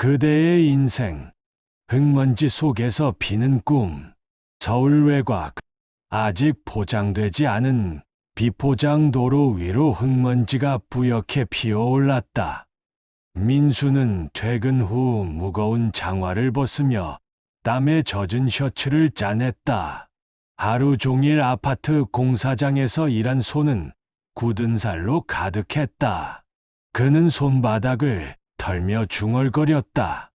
그대의 인생, 흙먼지 속에서 피는 꿈, 서울 외곽, 아직 포장되지 않은 비포장 도로 위로 흙먼지가 뿌옇게 피어올랐다. 민수는 퇴근 후 무거운 장화를 벗으며 땀에 젖은 셔츠를 짜냈다. 하루 종일 아파트 공사장에서 일한 손은 굳은 살로 가득했다. 그는 손바닥을 털며 중얼거렸다.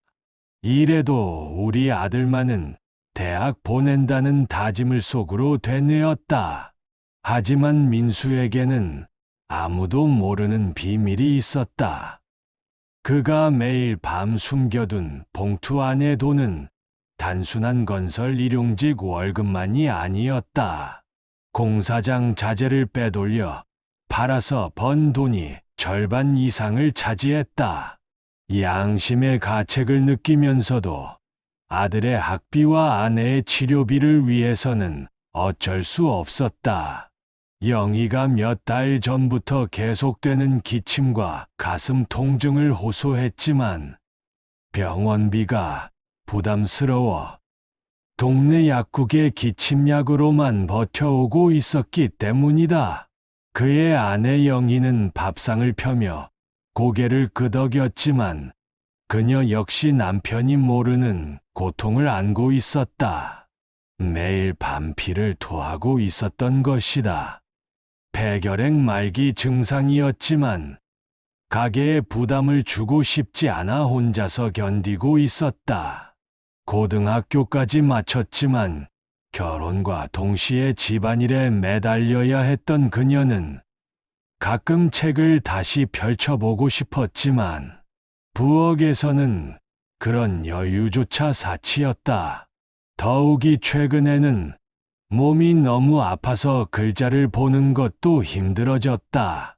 이래도 우리 아들만은 대학 보낸다는 다짐을 속으로 되뇌었다. 하지만 민수에게는 아무도 모르는 비밀이 있었다. 그가 매일 밤 숨겨둔 봉투 안의 돈은 단순한 건설 일용직 월급만이 아니었다. 공사장 자재를 빼돌려 팔아서 번 돈이 절반 이상을 차지했다. 양심의 가책을 느끼면서도 아들의 학비와 아내의 치료비를 위해서는 어쩔 수 없었다. 영희가 몇 달 전부터 계속되는 기침과 가슴 통증을 호소했지만 병원비가 부담스러워 동네 약국의 기침약으로만 버텨오고 있었기 때문이다. 그의 아내 영희는 밥상을 펴며 고개를 끄덕였지만 그녀 역시 남편이 모르는 고통을 안고 있었다. 매일 밤피를 토하고 있었던 것이다. 폐결핵 말기 증상이었지만 가게에 부담을 주고 싶지 않아 혼자서 견디고 있었다. 고등학교까지 마쳤지만 결혼과 동시에 집안일에 매달려야 했던 그녀는 가끔 책을 다시 펼쳐보고 싶었지만 부엌에서는 그런 여유조차 사치였다. 더욱이 최근에는 몸이 너무 아파서 글자를 보는 것도 힘들어졌다.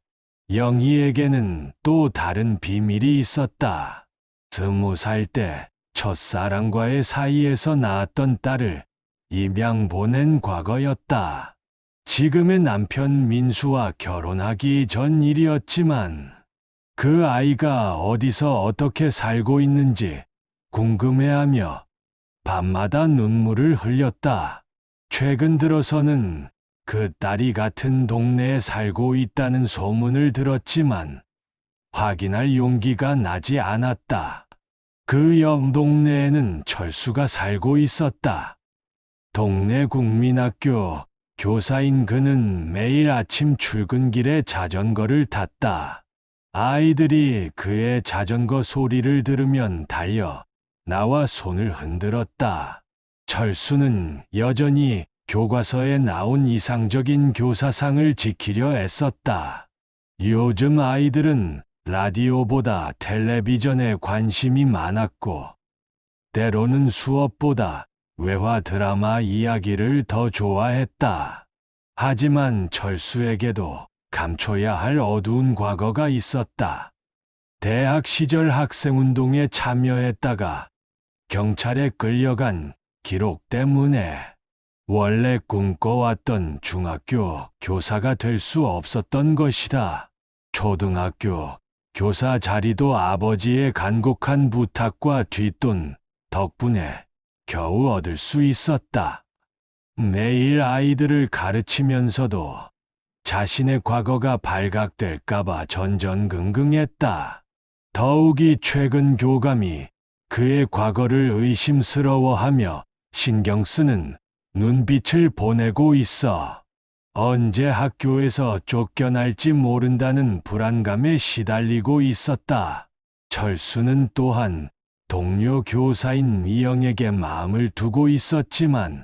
영희에게는 또 다른 비밀이 있었다. 20살 때 첫사랑과의 사이에서 낳았던 딸을 입양 보낸 과거였다. 지금의 남편 민수와 결혼하기 전 일이었지만 그 아이가 어디서 어떻게 살고 있는지 궁금해하며 밤마다 눈물을 흘렸다. 최근 들어서는 그 딸이 같은 동네에 살고 있다는 소문을 들었지만 확인할 용기가 나지 않았다. 그 옆 동네에는 철수가 살고 있었다. 동네 국민학교 교사인 그는 매일 아침 출근길에 자전거를 탔다. 아이들이 그의 자전거 소리를 들으면 달려 나와 손을 흔들었다. 철수는 여전히 교과서에 나온 이상적인 교사상을 지키려 애썼다. 요즘 아이들은 라디오보다 텔레비전에 관심이 많았고, 때로는 수업보다 외화 드라마 이야기를 더 좋아했다. 하지만 철수에게도 감춰야 할 어두운 과거가 있었다. 대학 시절 학생운동에 참여했다가 경찰에 끌려간 기록 때문에 원래 꿈꿔왔던 중학교 교사가 될 수 없었던 것이다. 초등학교 교사 자리도 아버지의 간곡한 부탁과 뒷돈 덕분에 겨우 얻을 수 있었다. 매일 아이들을 가르치면서도 자신의 과거가 발각될까봐 전전긍긍했다. 더욱이 최근 교감이 그의 과거를 의심스러워하며 신경 쓰는 눈빛을 보내고 있어 언제 학교에서 쫓겨날지 모른다는 불안감에 시달리고 있었다. 철수는 또한 동료 교사인 미영에게 마음을 두고 있었지만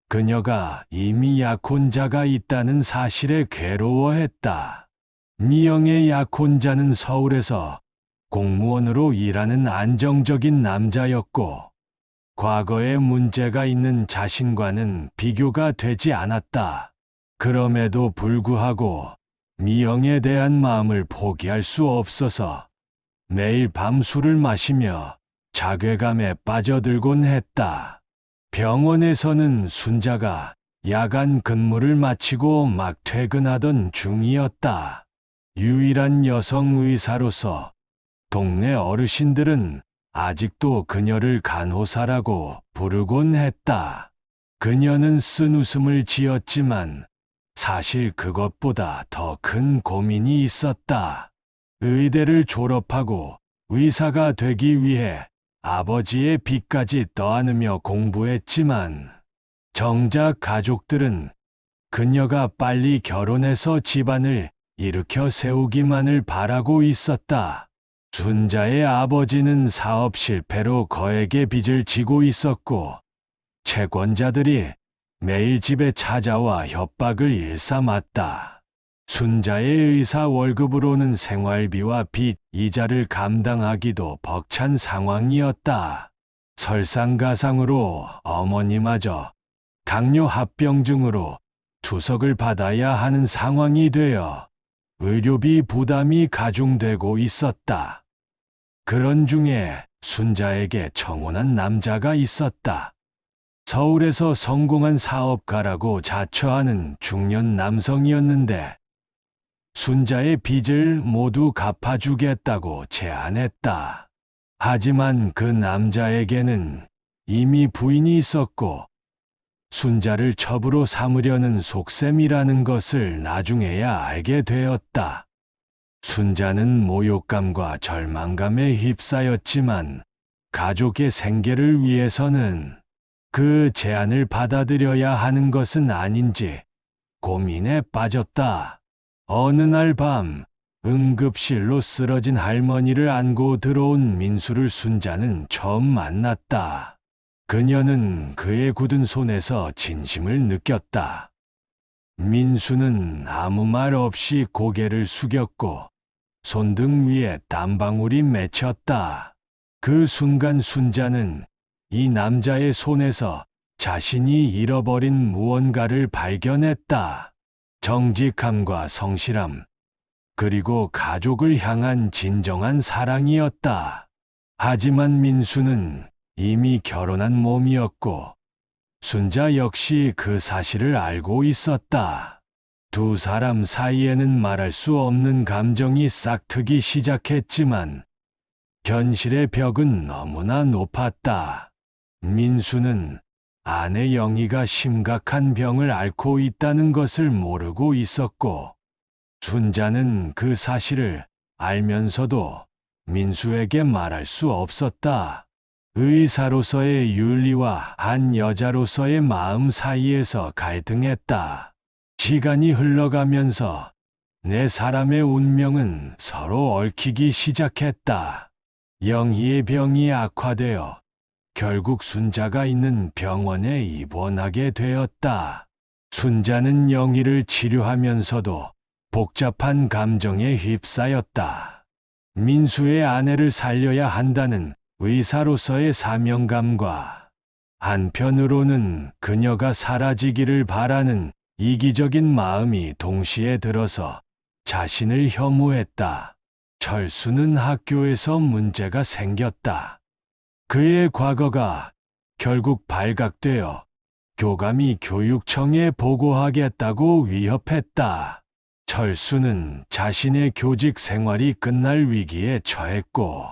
그녀가 이미 약혼자가 있다는 사실에 괴로워했다. 미영의 약혼자는 서울에서 공무원으로 일하는 안정적인 남자였고 과거에 문제가 있는 자신과는 비교가 되지 않았다. 그럼에도 불구하고 미영에 대한 마음을 포기할 수 없어서 매일 밤 술을 마시며 자괴감에 빠져들곤 했다. 병원에서는 순자가 야간 근무를 마치고 막 퇴근하던 중이었다. 유일한 여성 의사로서 동네 어르신들은 아직도 그녀를 간호사라고 부르곤 했다. 그녀는 쓴 웃음을 지었지만 사실 그것보다 더 큰 고민이 있었다. 의대를 졸업하고 의사가 되기 위해 아버지의 빚까지 떠안으며 공부했지만 정작 가족들은 그녀가 빨리 결혼해서 집안을 일으켜 세우기만을 바라고 있었다. 순자의 아버지는 사업 실패로 거액의 빚을 지고 있었고 채권자들이 매일 집에 찾아와 협박을 일삼았다. 순자의 의사 월급으로는 생활비와 빚, 이자를 감당하기도 벅찬 상황이었다. 설상가상으로 어머니마저 당뇨 합병증으로 투석을 받아야 하는 상황이 되어 의료비 부담이 가중되고 있었다. 그런 중에 순자에게 청혼한 남자가 있었다. 서울에서 성공한 사업가라고 자처하는 중년 남성이었는데 순자의 빚을 모두 갚아주겠다고 제안했다. 하지만 그 남자에게는 이미 부인이 있었고 순자를 첩으로 삼으려는 속셈이라는 것을 나중에야 알게 되었다. 순자는 모욕감과 절망감에 휩싸였지만 가족의 생계를 위해서는 그 제안을 받아들여야 하는 것은 아닌지 고민에 빠졌다. 어느 날 밤 응급실로 쓰러진 할머니를 안고 들어온 민수를 순자는 처음 만났다. 그녀는 그의 굳은 손에서 진심을 느꼈다. 민수는 아무 말 없이 고개를 숙였고 손등 위에 땀방울이 맺혔다. 그 순간 순자는 이 남자의 손에서 자신이 잃어버린 무언가를 발견했다. 정직함과 성실함, 그리고 가족을 향한 진정한 사랑이었다. 하지만 민수는 이미 결혼한 몸이었고 순자 역시 그 사실을 알고 있었다. 두 사람 사이에는 말할 수 없는 감정이 싹트기 시작했지만 현실의 벽은 너무나 높았다. 민수는 아내 영희가 심각한 병을 앓고 있다는 것을 모르고 있었고 순자는 그 사실을 알면서도 민수에게 말할 수 없었다. 의사로서의 윤리와 한 여자로서의 마음 사이에서 갈등했다. 시간이 흘러가면서 네 사람의 운명은 서로 얽히기 시작했다. 영희의 병이 악화되어 결국 순자가 있는 병원에 입원하게 되었다. 순자는 영희를 치료하면서도 복잡한 감정에 휩싸였다. 민수의 아내를 살려야 한다는 의사로서의 사명감과 한편으로는 그녀가 사라지기를 바라는 이기적인 마음이 동시에 들어서 자신을 혐오했다. 철수는 학교에서 문제가 생겼다. 그의 과거가 결국 발각되어 교감이 교육청에 보고하겠다고 위협했다. 철수는 자신의 교직 생활이 끝날 위기에 처했고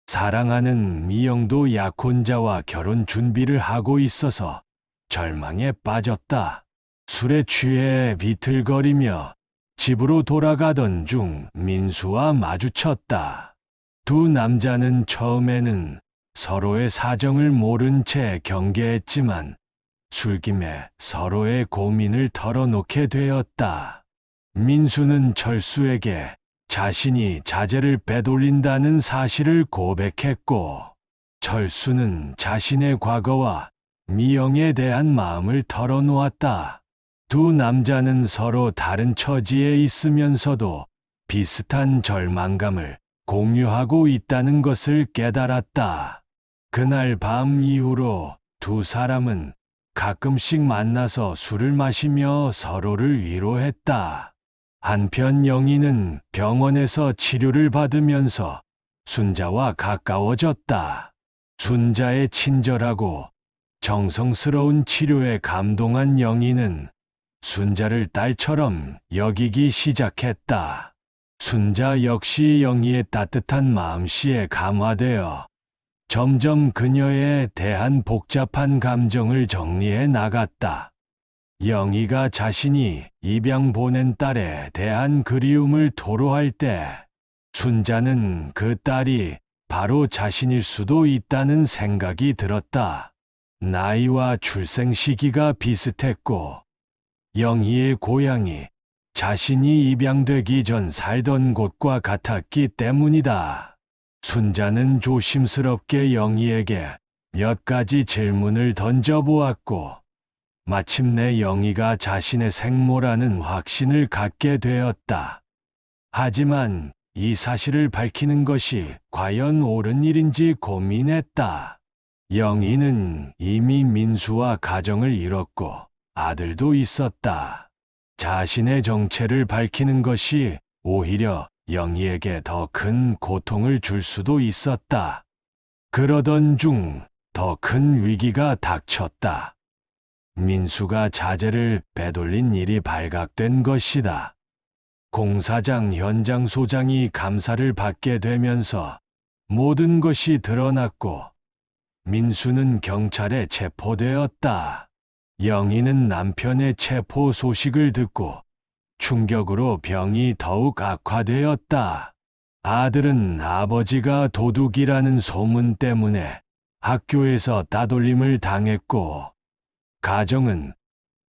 사랑하는 미영도 약혼자와 결혼 준비를 하고 있어서 절망에 빠졌다. 술에 취해 비틀거리며 집으로 돌아가던 중 민수와 마주쳤다. 두 남자는 처음에는 서로의 사정을 모른 채 경계했지만 술김에 서로의 고민을 털어놓게 되었다. 민수는 철수에게 자신이 자제를 빼돌린다는 사실을 고백했고 철수는 자신의 과거와 미영에 대한 마음을 털어놓았다. 두 남자는 서로 다른 처지에 있으면서도 비슷한 절망감을 공유하고 있다는 것을 깨달았다. 그날 밤 이후로 두 사람은 가끔씩 만나서 술을 마시며 서로를 위로했다. 한편 영희는 병원에서 치료를 받으면서 순자와 가까워졌다. 순자의 친절하고 정성스러운 치료에 감동한 영희는 순자를 딸처럼 여기기 시작했다. 순자 역시 영희의 따뜻한 마음씨에 감화되어 점점 그녀에 대한 복잡한 감정을 정리해 나갔다. 영희가 자신이 입양 보낸 딸에 대한 그리움을 토로할 때 순자는 그 딸이 바로 자신일 수도 있다는 생각이 들었다. 나이와 출생 시기가 비슷했고 영희의 고향이 자신이 입양되기 전 살던 곳과 같았기 때문이다. 순자는 조심스럽게 영희에게 몇 가지 질문을 던져보았고 마침내 영희가 자신의 생모라는 확신을 갖게 되었다. 하지만 이 사실을 밝히는 것이 과연 옳은 일인지 고민했다. 영희는 이미 민수와 가정을 이뤘고 아들도 있었다. 자신의 정체를 밝히는 것이 오히려 영희에게 더 큰 고통을 줄 수도 있었다. 그러던 중 더 큰 위기가 닥쳤다. 민수가 자재를 빼돌린 일이 발각된 것이다. 공사장 현장 소장이 감사를 받게 되면서 모든 것이 드러났고 민수는 경찰에 체포되었다. 영희는 남편의 체포 소식을 듣고 충격으로 병이 더욱 악화되었다. 아들은 아버지가 도둑이라는 소문 때문에 학교에서 따돌림을 당했고 가정은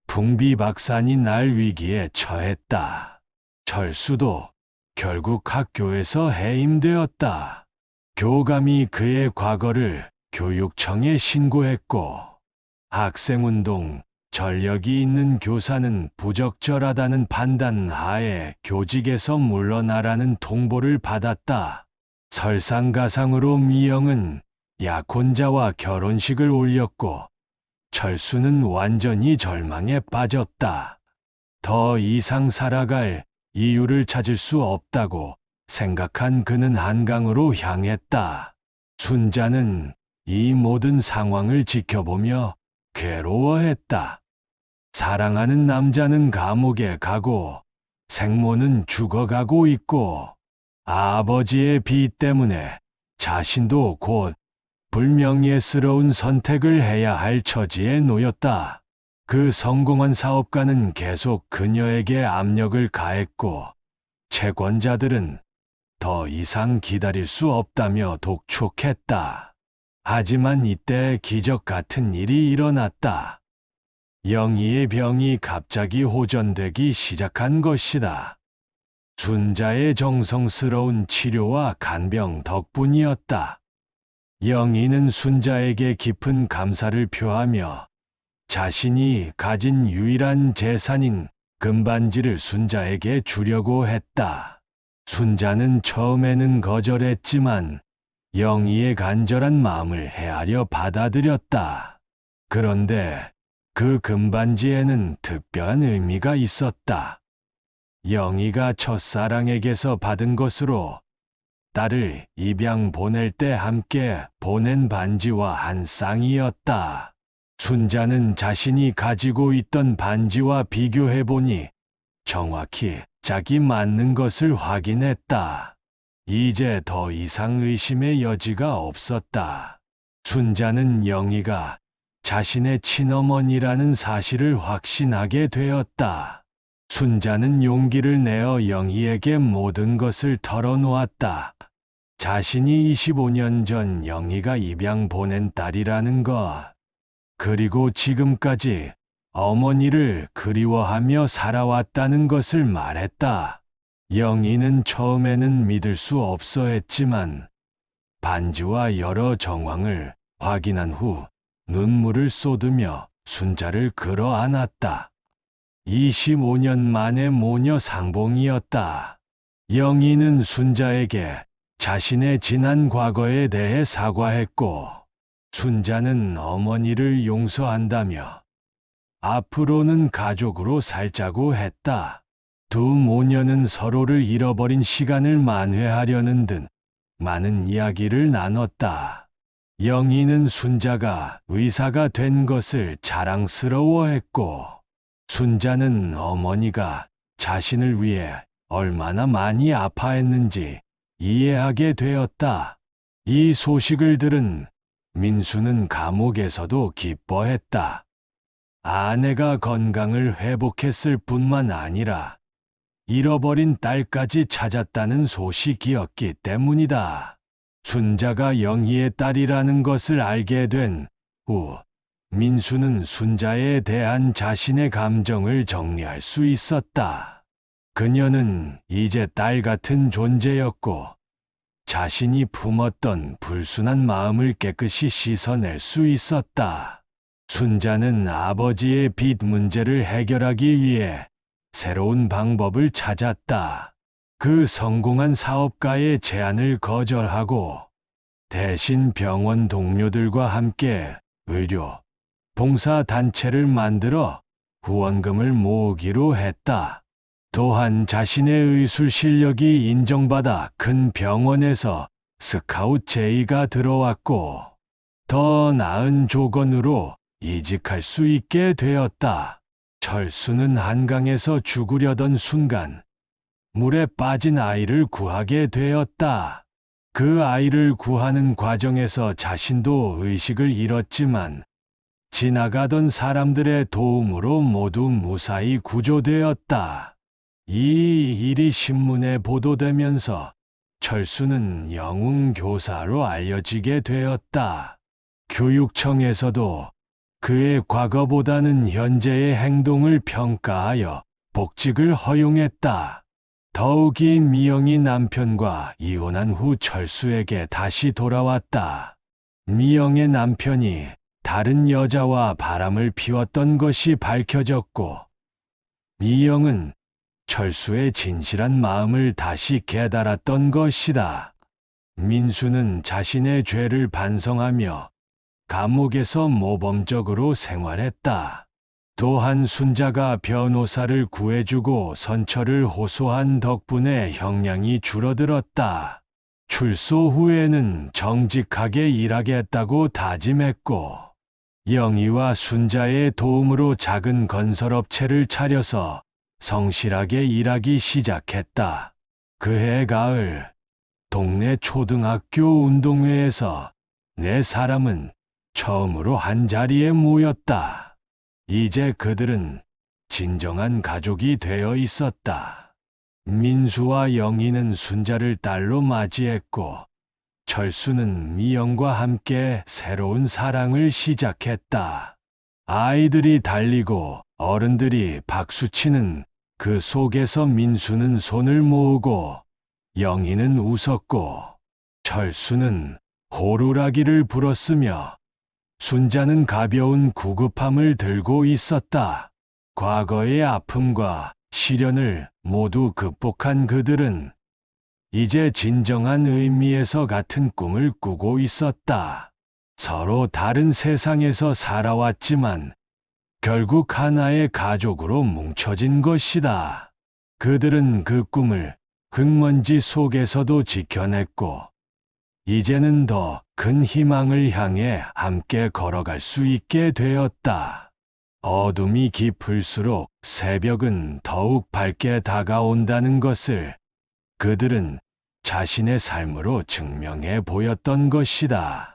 풍비박산이 날 위기에 처했다. 철수도 결국 학교에서 해임되었다. 교감이 그의 과거를 교육청에 신고했고 학생운동 전력이 있는 교사는 부적절하다는 판단 하에 교직에서 물러나라는 통보를 받았다. 설상가상으로 미영은 약혼자와 결혼식을 올렸고 철수는 완전히 절망에 빠졌다. 더 이상 살아갈 이유를 찾을 수 없다고 생각한 그는 한강으로 향했다. 순자는 이 모든 상황을 지켜보며 괴로워했다. 사랑하는 남자는 감옥에 가고 생모는 죽어가고 있고 아버지의 빚 때문에 자신도 곧 불명예스러운 선택을 해야 할 처지에 놓였다. 그 성공한 사업가는 계속 그녀에게 압력을 가했고 채권자들은 더 이상 기다릴 수 없다며 독촉했다. 하지만 이때 기적 같은 일이 일어났다. 영희의 병이 갑자기 호전되기 시작한 것이다. 순자의 정성스러운 치료와 간병 덕분이었다. 영희는 순자에게 깊은 감사를 표하며 자신이 가진 유일한 재산인 금반지를 순자에게 주려고 했다. 순자는 처음에는 거절했지만 영희의 간절한 마음을 헤아려 받아들였다. 그런데 그 금반지에는 특별한 의미가 있었다. 영희가 첫사랑에게서 받은 것으로 딸을 입양 보낼 때 함께 보낸 반지와 한 쌍이었다. 순자는 자신이 가지고 있던 반지와 비교해보니 정확히 짝이 맞는 것을 확인했다. 이제 더 이상 의심의 여지가 없었다. 순자는 영희가 자신의 친어머니라는 사실을 확신하게 되었다. 순자는 용기를 내어 영희에게 모든 것을 털어놓았다. 자신이 25년 전 영희가 입양 보낸 딸이라는 것, 그리고 지금까지 어머니를 그리워하며 살아왔다는 것을 말했다. 영희는 처음에는 믿을 수 없어 했지만 반지와 여러 정황을 확인한 후 눈물을 쏟으며 순자를 끌어안았다. 25년 만의 모녀 상봉이었다. 영희는 순자에게 자신의 지난 과거에 대해 사과했고 순자는 어머니를 용서한다며 앞으로는 가족으로 살자고 했다. 두 모녀는 서로를 잃어버린 시간을 만회하려는 듯 많은 이야기를 나눴다. 영희는 순자가 의사가 된 것을 자랑스러워했고 순자는 어머니가 자신을 위해 얼마나 많이 아파했는지 이해하게 되었다. 이 소식을 들은 민수는 감옥에서도 기뻐했다. 아내가 건강을 회복했을 뿐만 아니라 잃어버린 딸까지 찾았다는 소식이었기 때문이다. 순자가 영희의 딸이라는 것을 알게 된 후, 민수는 순자에 대한 자신의 감정을 정리할 수 있었다. 그녀는 이제 딸 같은 존재였고, 자신이 품었던 불순한 마음을 깨끗이 씻어낼 수 있었다. 순자는 아버지의 빚 문제를 해결하기 위해 새로운 방법을 찾았다. 그 성공한 사업가의 제안을 거절하고 대신 병원 동료들과 함께 의료 봉사단체를 만들어 후원금을 모으기로 했다. 또한 자신의 의술 실력이 인정받아 큰 병원에서 스카웃 제의가 들어왔고 더 나은 조건으로 이직할 수 있게 되었다. 철수는 한강에서 죽으려던 순간 물에 빠진 아이를 구하게 되었다. 그 아이를 구하는 과정에서 자신도 의식을 잃었지만 지나가던 사람들의 도움으로 모두 무사히 구조되었다. 이 일이 신문에 보도되면서 철수는 영웅 교사로 알려지게 되었다. 교육청에서도 그의 과거보다는 현재의 행동을 평가하여 복직을 허용했다. 더욱이 미영이 남편과 이혼한 후 철수에게 다시 돌아왔다. 미영의 남편이 다른 여자와 바람을 피웠던 것이 밝혀졌고, 미영은 철수의 진실한 마음을 다시 깨달았던 것이다. 민수는 자신의 죄를 반성하며 감옥에서 모범적으로 생활했다. 또한 순자가 변호사를 구해주고 선처를 호소한 덕분에 형량이 줄어들었다. 출소 후에는 정직하게 일하겠다고 다짐했고, 영희와 순자의 도움으로 작은 건설업체를 차려서 성실하게 일하기 시작했다. 그해 가을, 동네 초등학교 운동회에서 네 사람은 처음으로 한 자리에 모였다. 이제 그들은 진정한 가족이 되어 있었다. 민수와 영희는 순자를 딸로 맞이했고, 철수는 미영과 함께 새로운 사랑을 시작했다. 아이들이 달리고 어른들이 박수치는 그 속에서 민수는 손을 모으고, 영희는 웃었고, 철수는 호루라기를 불었으며, 순자는 가벼운 구급함을 들고 있었다. 과거의 아픔과 시련을 모두 극복한 그들은 이제 진정한 의미에서 같은 꿈을 꾸고 있었다. 서로 다른 세상에서 살아왔지만 결국 하나의 가족으로 뭉쳐진 것이다. 그들은 그 꿈을 흙먼지 속에서도 지켜냈고, 이제는 더 큰 희망을 향해 함께 걸어갈 수 있게 되었다. 어둠이 깊을수록 새벽은 더욱 밝게 다가온다는 것을 그들은 자신의 삶으로 증명해 보였던 것이다.